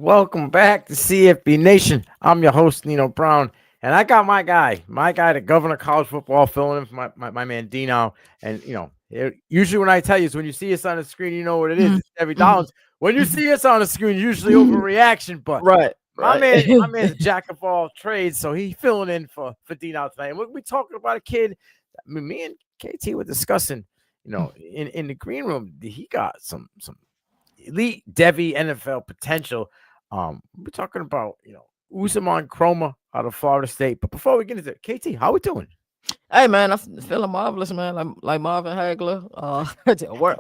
Welcome back to CFB Nation. I'm your host, Nino Brown, and I got my guy, the governor of college football, filling in for my man Dino. And usually when I tell you is when you see us on the screen, you know what it is. Mhm, It's Devy mhm, Dollins. When you mhm. see us on the screen, usually overreaction. But Right, my right. man, my man's a jack of all trades, so he filling in for Dino tonight. And we're talking about a kid. I mean, me and KT were discussing, in the green room, he got some elite Devy NFL potential. We're talking about Ousmane Kromah out of Florida State. But before we get into it, KT, how we doing? Hey man, I'm feeling marvelous, man. Like Marvin Hagler,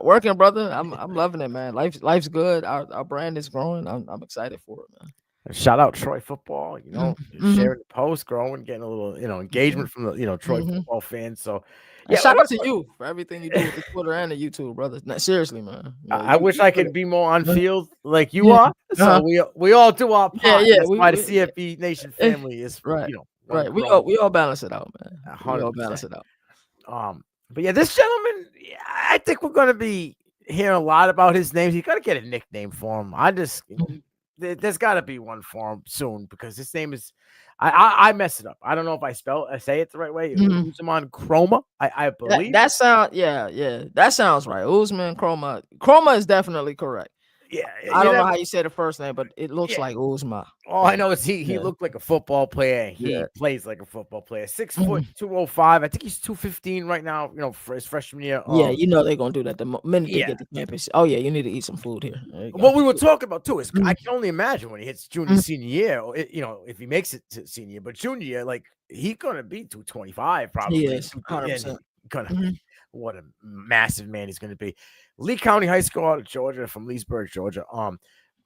working brother. I'm loving it, man. Life's good. Our brand is growing. I'm excited for it, man. Shout out Troy football. Just Mm-hmm. sharing the post, growing, getting a little engagement from the Troy Mm-hmm. football fans. So And yeah, shout out to you for everything you do with the Twitter and the YouTube, brother. Seriously, man. I wish You I put could be more on it. field like you Yeah. are. So Uh-huh. we all do our Yeah, part. yeah. That's why the CFB Nation Eh, family is right, one right. We grown all we all balance it out, man. We hundred all balance percent. it out. But yeah, this gentleman, yeah, I think we're going to be hearing a lot about his names. He's got to get a nickname for him. There's got to be one for him soon because his name is, I mess it up. I don't know if I say it the right way. Mhm. Ousmane Kromah, I That believe. that sound yeah. That sounds right. Ousmane Kromah. Kromah is definitely correct. Yeah, I you don't know never. how you say the first name, but it looks Yeah, like Uzma. all I Yeah, know is he yeah, looked like a football player. yeah. He plays like a football player. 6 foot Mhm. 205. I think he's 215 right now. For his freshman year. Yeah, you know they're gonna do that the minute they Yeah. get to campus. Oh yeah, you need to eat some food here. There you go. What we were talking about too is I Mhm, can only imagine when he hits junior, mhm. senior year, or if he makes it to senior year, but junior year, like he's gonna be 225 He probably, is 100%. and gonna Mhm. what a massive man he's gonna be. Lee County High School out of Georgia, from Leesburg, Georgia.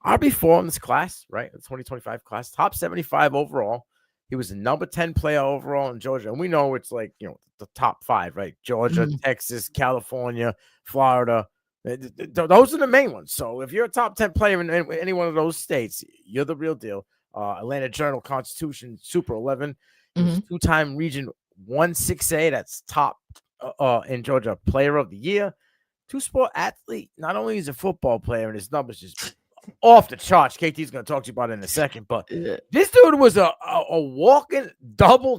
RB4 in this class, right? The 2025 class, top 75 overall. He was the number 10 player overall in Georgia, and we know it's like the top five, right? Georgia, Mhm. Texas, California, Florida. Those are the main ones. So if you're a top 10 player in any one of those states, you're the real deal. Atlanta Journal Constitution Super 11. He was Mhm. two-time Region 1-6A. That's top in Georgia Player of the Year. Two-sport athlete. Not only is a football player, and his numbers just off the charts. KT's going to talk to you about it in a second, but Yeah, this dude was a walking double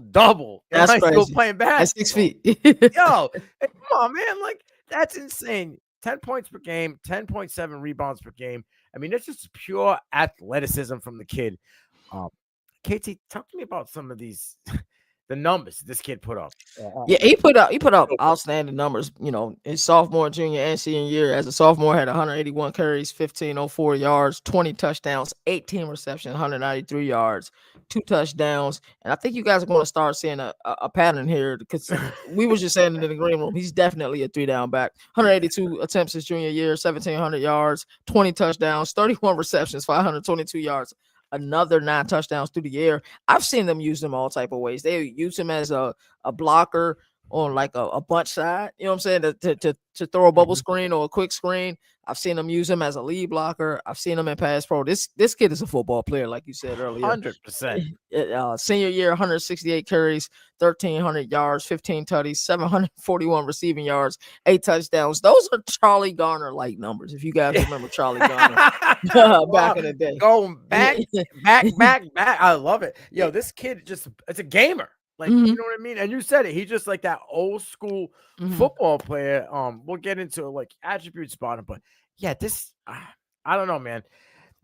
in that's high school crazy. playing At 6 basketball. feet. Yo, come on, man. Like, that's insane. 10 points per game, 10.7 rebounds per game. I mean, that's just pure athleticism from the kid. Um, KT, talk to me about some of these, the numbers this kid put up. Yeah, he put up outstanding numbers. His sophomore, junior, and senior year. As a sophomore, had 181 carries, 1504 yards, 20 touchdowns, 18 receptions, 193 yards, 2 touchdowns. And I think you guys are going to start seeing a pattern here because we was just saying it in the green room. He's definitely a 3-down back. Yeah, 182 attempts his junior year, 1700 yards, 20 touchdowns, 31 receptions, 522 yards. Another 9 touchdowns through the air. I've seen them use them all type of ways. They use him as a blocker on like a bunch side, you know what I'm saying, to throw a bubble mhm, screen or a quick screen. I've seen him use him as a lead blocker. I've seen him in pass pro. This kid is a football player, like you said earlier. 100%. Senior year, 168 carries, 1,300 yards, 15 tutties, 741 receiving yards, 8 touchdowns. Those are Charlie Garner like numbers. If you guys remember Charlie Garner back Wow. in the day. Going back. I love it. Yo, this kid it's a gamer. Like, you Mhm, know what I mean? And you said it. He's just like that old school mhm. football player. We'll get into like attributes about him, but yeah, I don't know, man.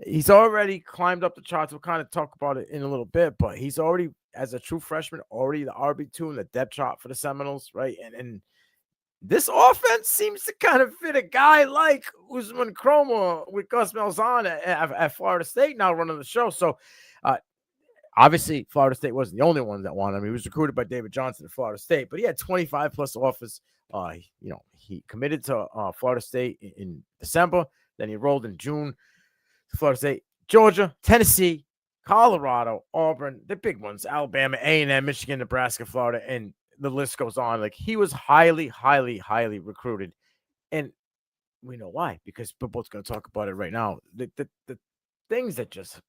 He's already climbed up the charts. We'll kind of talk about it in a little bit, but he's already, as a true freshman, already the RB2 in the depth chart for the Seminoles, right? And this offense seems to kind of fit a guy like Ousmane Kromah with Gus Malzahn at Florida State now running the show. So, uh, obviously, Florida State wasn't the only one that wanted him. He was recruited by David Johnson at Florida State, but he had 25 plus offers. He committed to Florida State in December. Then he enrolled in June. Florida State, Georgia, Tennessee, Colorado, Auburn, the big ones, Alabama, A&M, Michigan, Nebraska, Florida, and the list goes on. Like, he was highly recruited. And we know why, because we're both going to talk about it right now. The things that just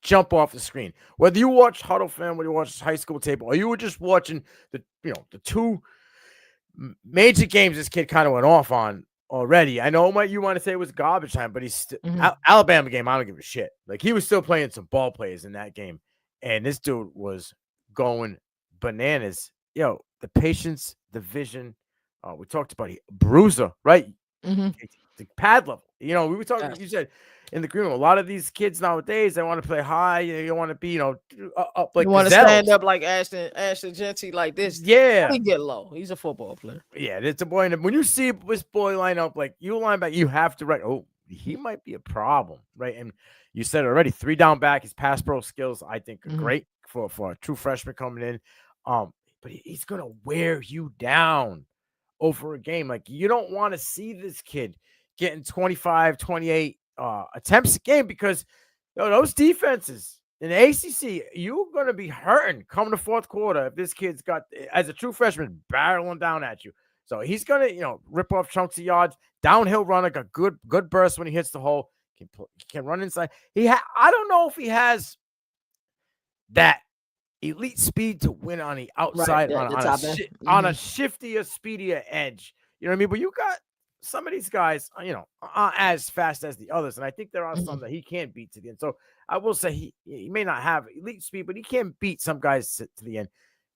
jump off the screen, whether you watch Huddle Fan, whether you watch high school tape, or you were just watching the two major games this kid kind of went off on. already. I know you want to say it was garbage time, but he's Mhm. Alabama game. I don't give a shit. Like he was still playing some ball players in that game, and this dude was going bananas. Yo, the patience, the vision. We talked about bruiser, right? Mhm. The pad level. You know, we were talking. Yes. You said in the green room. A lot of these kids nowadays, they want to play high. They want to be, up You like want to stand gazelles. up like Ashton Genty like this. Yeah, He get low. He's a football player. yeah. It's a boy. And when you see this boy line up, like you line back, you have to oh, he might be a problem, right? And you said it already. 3 down back. His pass pro skills, I think, are great for a true freshman coming in. But he's gonna wear you down over a game. Like you don't want to see this kid getting 25, 28 attempts a game because those defenses in the ACC, you're going to be hurting coming to fourth quarter if this kid's got, as a true freshman, barreling down at you. So he's going to, rip off chunks of yards, downhill runner, got good burst when he hits the hole, can run inside. I don't know if he has that elite speed to win on the outside, Right, on a shiftier, speedier edge. You know what I mean? But you got some of these guys, aren't as fast as the others, and I think there are some that he can't beat to the end. So I will say he may not have elite speed, but he can beat some guys to the end.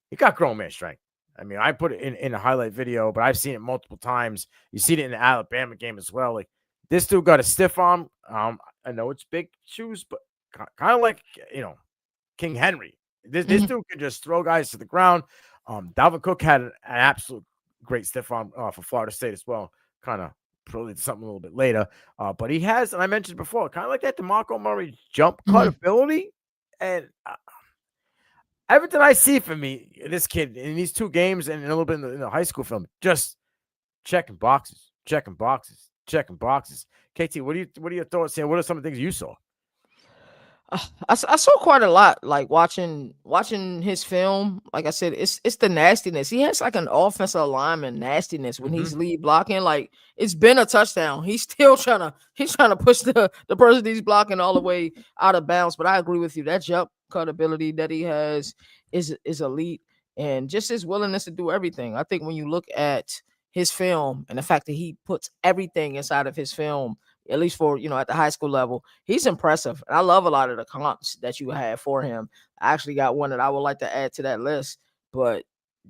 He got grown man strength. I mean, I put it in a highlight video, but I've seen it multiple times. You see it in the Alabama game as well. Like this dude got a stiff arm. I know it's big shoes, but kind of like King Henry. This dude can just throw guys to the ground. Dalvin Cook had an absolute great stiff arm for Florida State as well. Kind of probably something a little bit later. But he has, and I mentioned before, kind of like that DeMarco Murray jump cut ability. And everything I see from this kid in these 2 games and a little bit in the high school film, just checking boxes. KT, what are your thoughts here? What are some of the things you saw? I saw quite a lot, like watching his film. Like I said, it's the nastiness. He has like an offensive lineman nastiness when he's lead blocking. Like it's been a touchdown. He's still trying to push the person he's blocking all the way out of bounds. But I agree with you. That jump cut ability that he has is elite, and just his willingness to do everything. I think when you look at his film and the fact that he puts everything inside of his film, at least for, at the high school level, he's impressive. And I love a lot of the comps that you have for him. I actually got one that I would like to add to that list, but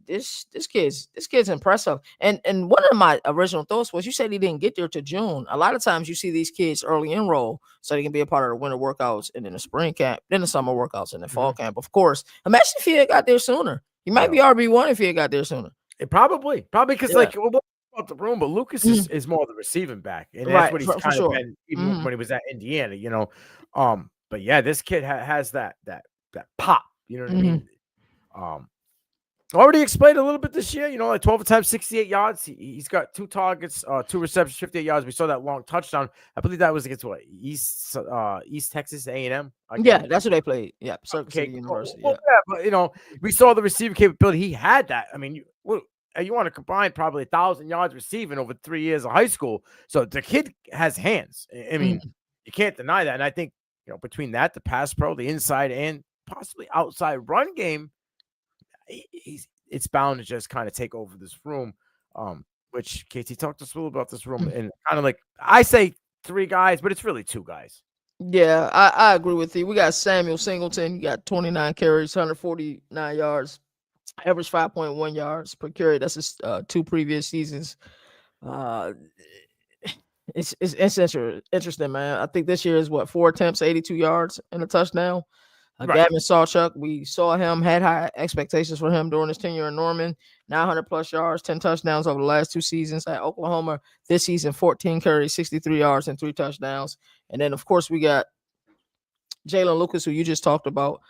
this kid's impressive. And one of my original thoughts was, you said he didn't get there to June. A lot of times you see these kids early enroll so they can be a part of the winter workouts and then the spring camp, then the summer workouts and the fall camp. Of course, imagine if he had got there sooner. He might be RB1 if he had got there sooner. Probably because we'll about the room, but Lucas is more the receiving back, and that's what he's kind of been even when he was at Indiana, But yeah, this kid has that pop, you know what I mean? Already explained a little bit this year, like 12 times 68 yards. He's got 2 targets, 2 receptions, 58 yards. We saw that long touchdown. I believe that was against East Texas A&M. Yeah, that's what they played. Yeah, Circuit City University. Well, but we saw the receiving capability. He had that. I mean, you want to combine probably 1,000 yards receiving over 3 years of high school. So the kid has hands. I mean, you can't deny that. And I think, between that, the pass pro, the inside and possibly outside run game, it's bound to just kind of take over this room. Which KT talked to us a little about this room, and kind of like I say 3 guys, but it's really 2 guys. Yeah, I agree with you. We got Samuel Singleton. You got 29 carries, 149 yards. Average 5.1 yards per carry. That's his 2 previous seasons. It's interesting, man. I think this year is 4 attempts, 82 yards, and a touchdown. Gavin Sawchuk, we saw him, had high expectations for him during his tenure in Norman. 900 plus yards, 10 touchdowns over the last 2 seasons at Oklahoma. This season, 14 carries, 63 yards, and 3 touchdowns. And then, of course, we got Jalen Lucas, who you just talked about.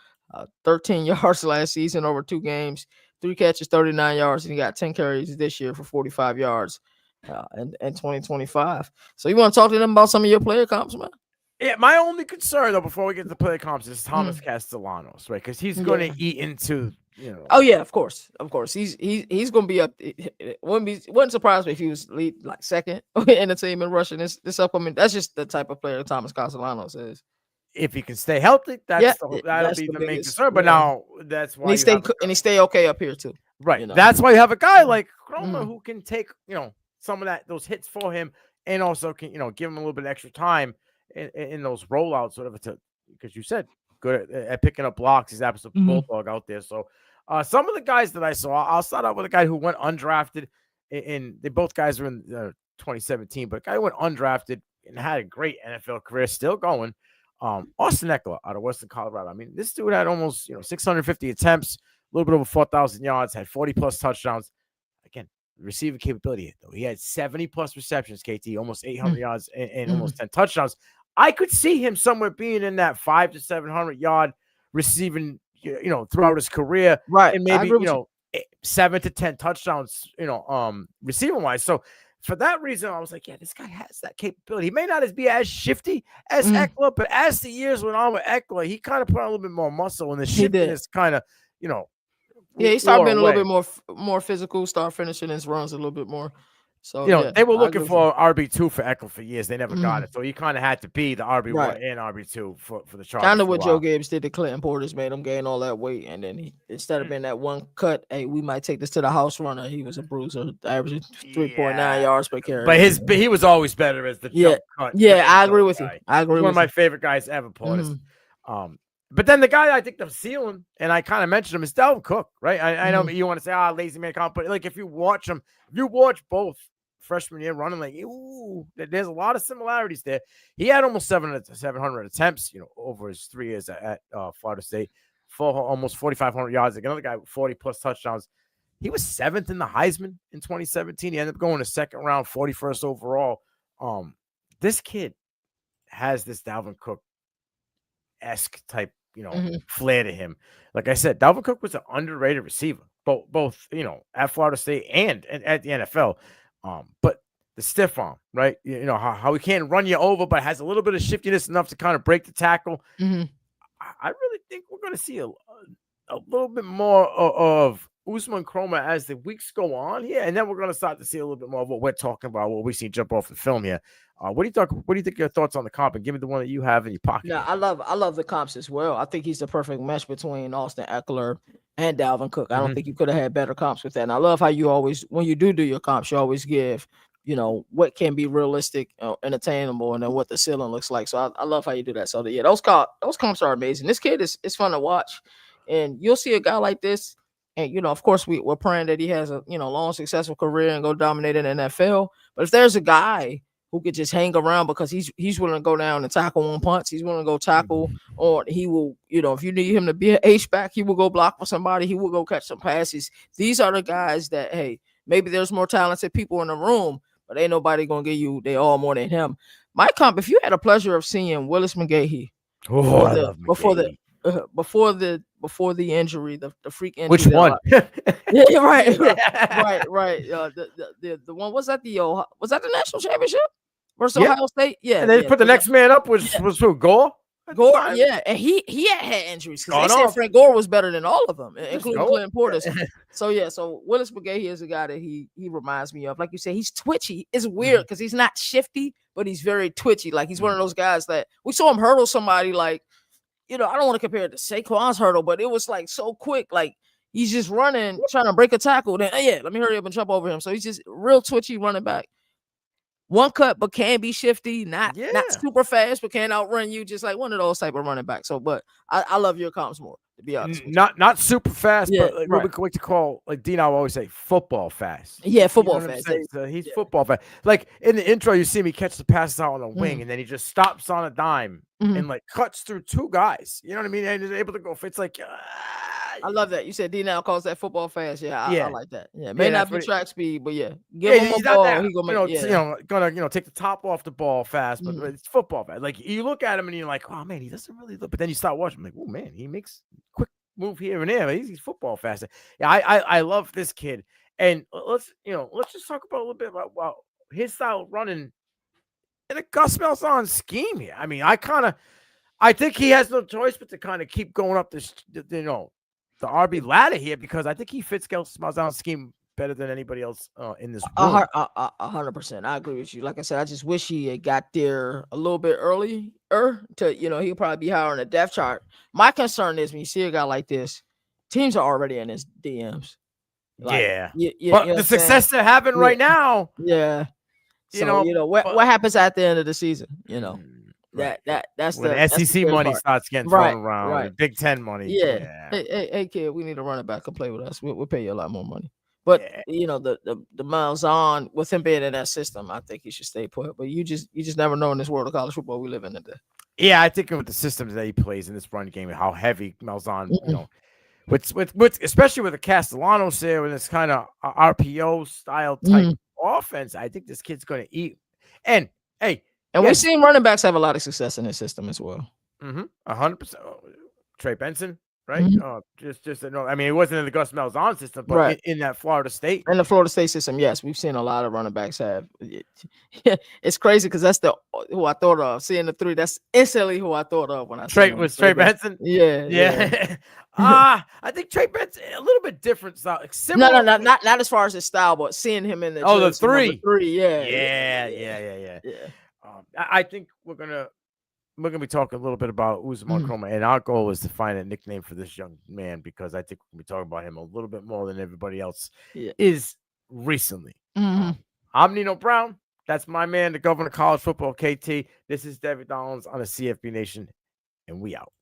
13 yards last season over 2 games, 3 catches, 39 yards, and he got 10 carries this year for 45 yards in 2025. So you want to talk to them about some of your player comps, man? Yeah, my only concern, though, before we get to player comps, is Thomas Castellanos, right? Because he's going to eat into, Oh, yeah, of course. He's going to be up. It wouldn't surprise me if he was lead like second in the team in rushing this upcoming. That's just the type of player Thomas Castellanos is. If he can stay healthy, that'll be the main concern. But now that's why he stay okay up here too. Right. That's why you have a guy like Kromah who can take some of those hits for him, and also can give him a little bit of extra time in those rollouts, whatever. Because you said good at picking up blocks. He's absolute bulldog out there. So some of the guys that I saw, I'll start out with a guy who went undrafted, and they both guys were in 2017, but a guy who went undrafted and had a great NFL career, still going. Austin Eckler out of Western Colorado. I mean, this dude had almost 650 attempts, a little bit over 4,000 yards, had 40 plus touchdowns. Again, receiving capability though. He had 70 plus receptions, KT, almost 800 yards and almost 10 touchdowns. I could see him somewhere being in that 500 to 700 yard receiving, throughout his career, right? And maybe 7 to 10 touchdowns, receiving wise. So for that reason, I was like, yeah, this guy has that capability. He may not be as shifty as Eckler, but as the years went on with Eckler, he kind of put on a little bit more muscle, and the shiftiness kind of, yeah, he started being a little bit more physical, start finishing his runs a little bit more. So they were looking for RB2 for Eckler for years. They never got it. So he kind of had to be the RB1 and RB2 for the Chargers. Kind of what Joe Gibbs did to Clinton Portis, made him gain all that weight. And then instead of being that one cut, hey, we might take this to the house runner. He was a bruiser, averaging 3.9 yards per carry. But he was always better as the jump cut. Yeah, I agree with you. I agree. One of my favorite guys ever, Portis. But then the guy I think the ceiling, and I kind of mentioned him, is Dalvin Cook, right? I know you want to say, lazy man can't, but like if you watch both freshman year running, like, ooh, there's a lot of similarities there. He had almost 700 attempts, over his 3 years at Florida State, almost 4,500 yards. Like another guy with 40 plus touchdowns. He was 7th in the Heisman in 2017. He ended up going to second round, 41st overall. This kid has this Dalvin Cook-esque type, flair to him. Like I said, Dalvin Cook was an underrated receiver, both at Florida State and at the NFL. But the stiff arm, right? How he can't run you over, but has a little bit of shiftiness enough to kind of break the tackle. I really think we're going to see a little bit more of Ousmane Kromah as the weeks go on here, and then we're going to start to see a little bit more of what we're talking about, what we see jump off the film here. What do you think your thoughts on the comp? And give me the one that you have in your pocket. Yeah, I love the comps as well. I think he's the perfect mesh between Austin Eckler and Dalvin Cook. I don't think you could have had better comps with that. And I love how you always, when you do your comps, you always give, what can be realistic, and attainable, and then what the ceiling looks like. So I love how you do that. So yeah, those comps are amazing. This kid is fun to watch, and you'll see a guy like this. And, of course, we're praying that he has a, long, successful career and go dominate in the NFL. But if there's a guy who could just hang around because he's willing to go down and tackle on punts, he's willing to go tackle, or he will, if you need him to be an H-back, he will go block for somebody. He will go catch some passes. These are the guys that, hey, maybe there's more talented people in the room, but ain't nobody going to give you they all more than him. My comp, if you had the pleasure of seeing Willis McGahee before the injury, the freak injury. Which one? Yeah, right. The one, was that the national championship versus Ohio State? Yeah. And they put the next man up was who? Gore? Gore, yeah, and he had injuries because they said Frank Gore was better than all of them, including Clinton Portis. So Willis McGahee is a guy that he reminds me of. Like you said, he's twitchy. It's weird because he's not shifty, but he's very twitchy. Like he's one of those guys that we saw him hurdle somebody. Like, I don't want to compare it to Saquon's hurdle, but it was like so quick. Like he's just running, trying to break a tackle. Then let me hurry up and jump over him. So he's just real twitchy running back. One cut, but can be shifty, not super fast, but can outrun you, just like one of those type of running backs. So, but I love your comps more, to be honest. Not super fast, but like what we like to call, like Dino always say, football fast. Yeah, football fast. So he's football fast. Like in the intro, you see him, he catches the passes out on a wing, and then he just stops on a dime and like cuts through 2 guys. You know what I mean? And he's able to go. It's like. I love that. You said D now calls that football fast. I like that. Yeah, may not be track speed, but give him a ball. He gonna take the top off the ball fast, but it's football fast. Like you look at him and you're like, oh man, he doesn't really look. But then you start watching him, like, oh man, he makes quick move here and there. He's football fast. Yeah, I love this kid. And let's just talk about a little bit about his style of running in a Gus Malzahn scheme here. I mean, I think he has no choice but to kind of keep going up this, the RB ladder here, because I think he fits Gus Malzahn's scheme better than anybody else in this room. 100%. I agree with you. Like I said, I just wish he had got there a little bit earlier to, he'll probably be higher on the depth chart. My concern is when you see a guy like this, teams are already in his DMs. Like, Yeah. you But know the what I'm saying? success they're having right now, Yeah. you So, know, what happens at the end of the season? right. That's When the the SEC scary money part. starts getting thrown Right, around, right. and Big Ten money, Yeah. yeah, Hey, kid, we need a running back to play with us. We'll pay you a lot more money. But yeah. the Malzahn, with him being in that system, I think he should stay put. But you just never know in this world of college football we live in today. Yeah, I think with the systems that he plays in this run game and how heavy Malzahn, with especially with the Castellanos there and this kind of RPO style type offense, I think this kid's going to eat. And hey, and we've seen running backs have a lot of success in this system as well. 100%. Trey Benson, right? Just no. I mean, it wasn't in the Gus Malzahn system, but Right. in that Florida State. In the Florida State system, yes, we've seen a lot of running backs have. It's crazy because that's who I thought of. Seeing the three, that's instantly who I thought of when I Trey seen was Trey Benson. Yeah. I think Trey Benson a little bit different style, like similar. No, not as far as his style, but seeing him in the the jersey number three. 3, Yeah. I think we're gonna be talking a little bit about Ousmane Kromah, and our goal is to find a nickname for this young man because I think we're gonna be talking about him a little bit more than everybody else is recently. I'm Nino Brown. That's my man, the governor of college football, KT. This is Devy on the CFB Nation, and we out.